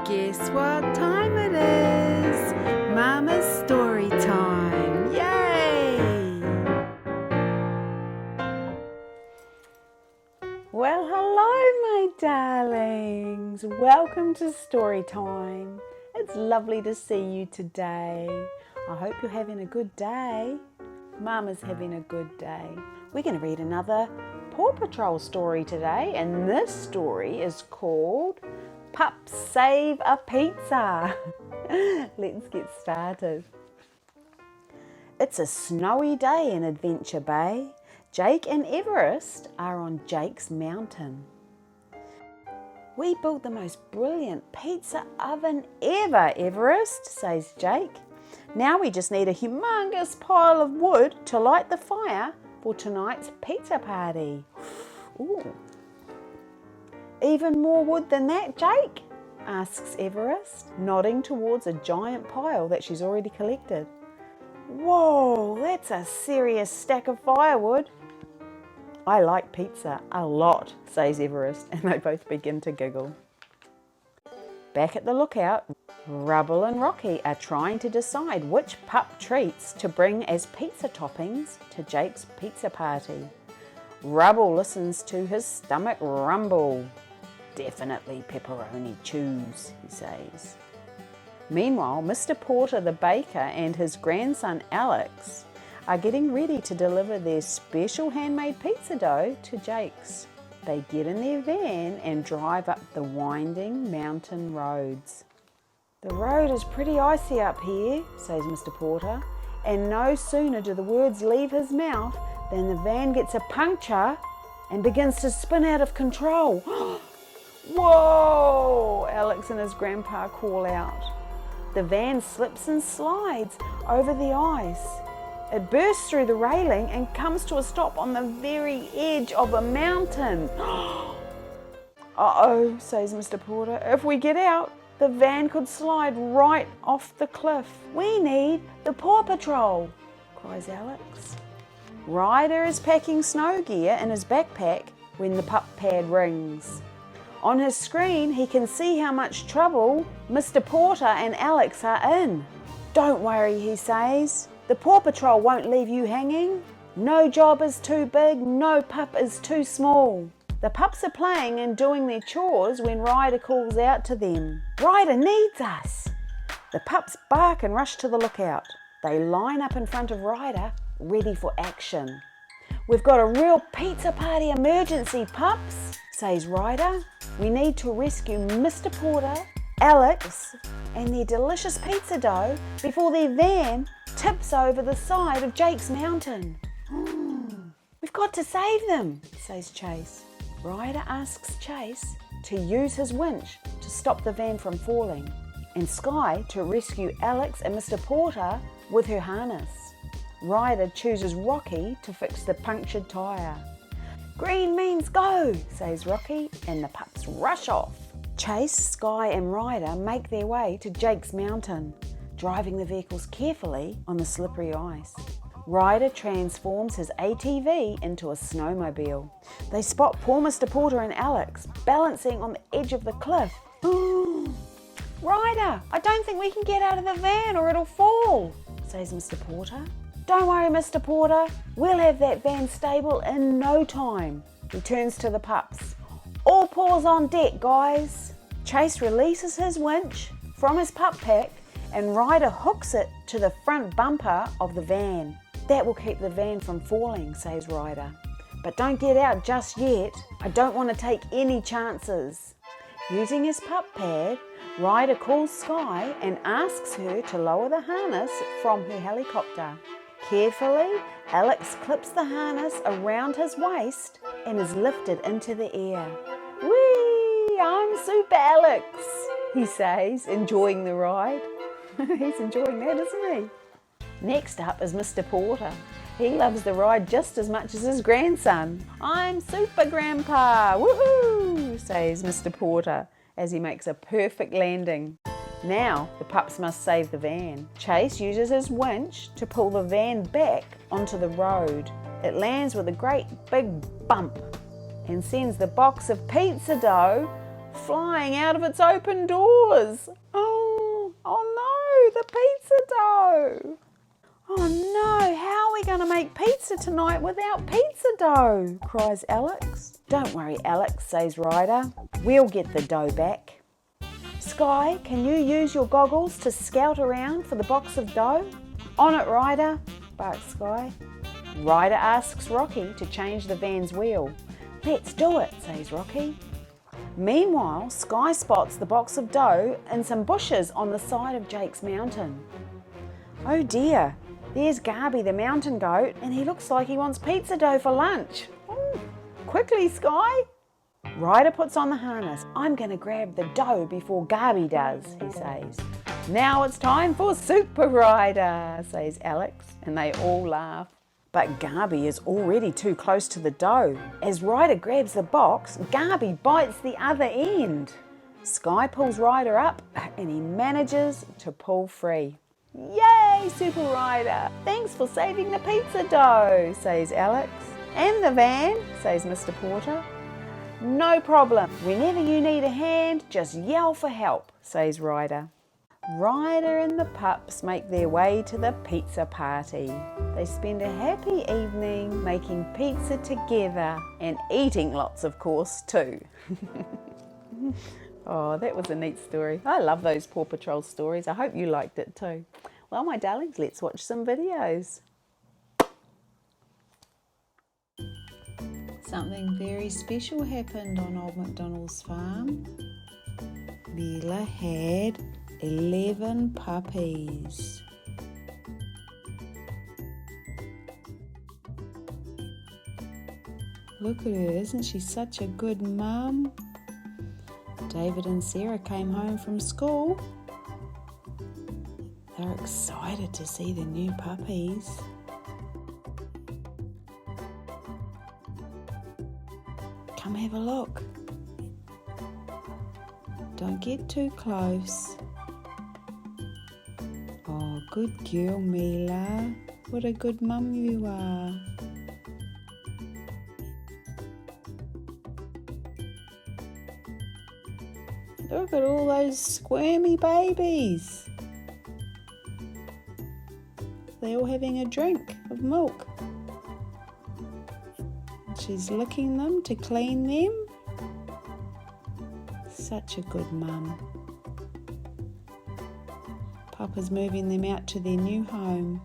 Guess what time it is? Mama's story time. Yay! Well, hello, my darlings. Welcome to story time. It's lovely to see you today. I hope you're having a good day. Mama's having a good day. We're going to read another Paw Patrol story today, and this story is called Pups Save a Pizza. Let's get started. It's a snowy day in Adventure Bay. Jake and Everest are on Jake's mountain. We built the most brilliant pizza oven ever, Everest, says Jake. Now we just need a humongous pile of wood to light the fire for tonight's pizza party. Ooh. Even more wood than that, Jake? Asks Everest, nodding towards a giant pile that she's already collected. Whoa, that's a serious stack of firewood. I like pizza a lot, says Everest, and they both begin to giggle. Back at the lookout, Rubble and Rocky are trying to decide which pup treats to bring as pizza toppings to Jake's pizza party. Rubble listens to his stomach rumble. Definitely pepperoni chews, he says. Meanwhile, Mr. Porter the baker and his grandson Alex are getting ready to deliver their special handmade pizza dough to Jake's. They get in their van and drive up the winding mountain roads. The road is pretty icy up here, says Mr. Porter, and no sooner do the words leave his mouth than the van gets a puncture and begins to spin out of control. Whoa! Alex and his grandpa call out. The van slips and slides over the ice. It bursts through the railing and comes to a stop on the very edge of a mountain. Uh-oh, says Mr. Porter. If we get out, the van could slide right off the cliff. We need the Paw Patrol, cries Alex. Ryder is packing snow gear in his backpack when the pup pad rings. On his screen, he can see how much trouble Mr. Porter and Alex are in. Don't worry, he says. The Paw Patrol won't leave you hanging. No job is too big, no pup is too small. The pups are playing and doing their chores when Ryder calls out to them. Ryder needs us. The pups bark and rush to the lookout. They line up in front of Ryder, ready for action. We've got a real pizza party emergency, pups, says Ryder. We need to rescue Mr. Porter, Alex, and their delicious pizza dough before their van tips over the side of Jake's mountain. We've got to save them, says Chase. Ryder asks Chase to use his winch to stop the van from falling, and Sky to rescue Alex and Mr. Porter with her harness. Ryder chooses Rocky to fix the punctured tyre. Green means go, says Rocky, and the pups rush off. Chase, Sky and Ryder make their way to Jake's mountain, driving the vehicles carefully on the slippery ice. Ryder transforms his ATV into a snowmobile. They spot poor Mr. Porter and Alex balancing on the edge of the cliff. Ryder, I don't think we can get out of the van or it'll fall, says Mr. Porter. Don't worry, Mr. Porter. We'll have that van stable in no time. He turns to the pups. All paws on deck, guys. Chase releases his winch from his pup pack and Ryder hooks it to the front bumper of the van. That will keep the van from falling, says Ryder. But don't get out just yet. I don't want to take any chances. Using his pup pad, Ryder calls Sky and asks her to lower the harness from her helicopter. Carefully, Alex clips the harness around his waist and is lifted into the air. Whee! I'm Super Alex, he says, enjoying the ride. He's enjoying that, isn't he? Next up is Mr. Porter. He loves the ride just as much as his grandson. I'm Super Grandpa, woohoo, says Mr. Porter as he makes a perfect landing. Now the pups must save the van. Chase uses his winch to pull the van back onto the road. It lands with a great big bump and sends the box of pizza dough flying out of its open doors. Oh no, the pizza dough. Oh no, how are we going to make pizza tonight without pizza dough? Cries Alex. Don't worry, Alex, says Ryder. We'll get the dough back. Sky, can you use your goggles to scout around for the box of dough? On it, Ryder, barks Sky. Ryder asks Rocky to change the van's wheel. Let's do it, says Rocky. Meanwhile, Sky spots the box of dough and some bushes on the side of Jake's mountain. Oh dear, there's Garby the mountain goat, and he looks like he wants pizza dough for lunch. Ooh, quickly, Sky! Ryder puts on the harness. I'm going to grab the dough before Garby does, he says. Now it's time for Super Ryder, says Alex, and they all laugh. But Garby is already too close to the dough. As Ryder grabs the box, Garby bites the other end. Sky pulls Ryder up and he manages to pull free. Yay, Super Ryder! Thanks for saving the pizza dough, says Alex. And the van, says Mr. Porter. No problem. Whenever you need a hand, just yell for help, says Ryder. Ryder and the pups make their way to the pizza party. They spend a happy evening making pizza together and eating lots, of course, too. Oh, that was a neat story. I love those Paw Patrol stories. I hope you liked it too. Well, my darlings, let's watch some videos. Something very special happened on Old McDonald's farm. Mila had 11 puppies. Look at her, isn't she such a good mum? David and Sarah came home from school. They're excited to see the new puppies. Come have a look. Don't get too close. Oh, good girl, Mila. What a good mum you are. Look at all those squirmy babies. They're all having a drink of milk. She's licking them to clean them. Such a good mum. Papa's moving them out to their new home.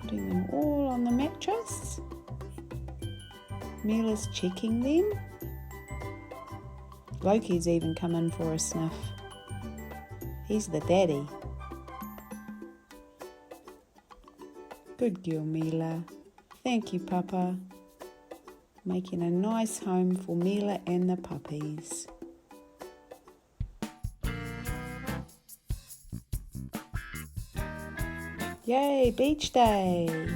Putting them all on the mattress. Mila's checking them. Loki's even come in for a sniff. He's the daddy. Good girl, Mila. Thank you, Papa. Making a nice home for Mila and the puppies. Yay, beach day!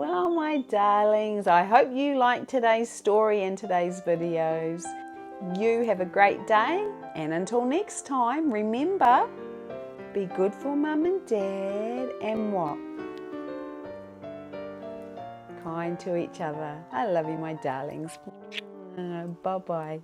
Well, my darlings, I hope you liked today's story and today's videos. You have a great day, and until next time, remember, be good for Mum and Dad, and what? Kind to each other. I love you, my darlings. Bye-bye.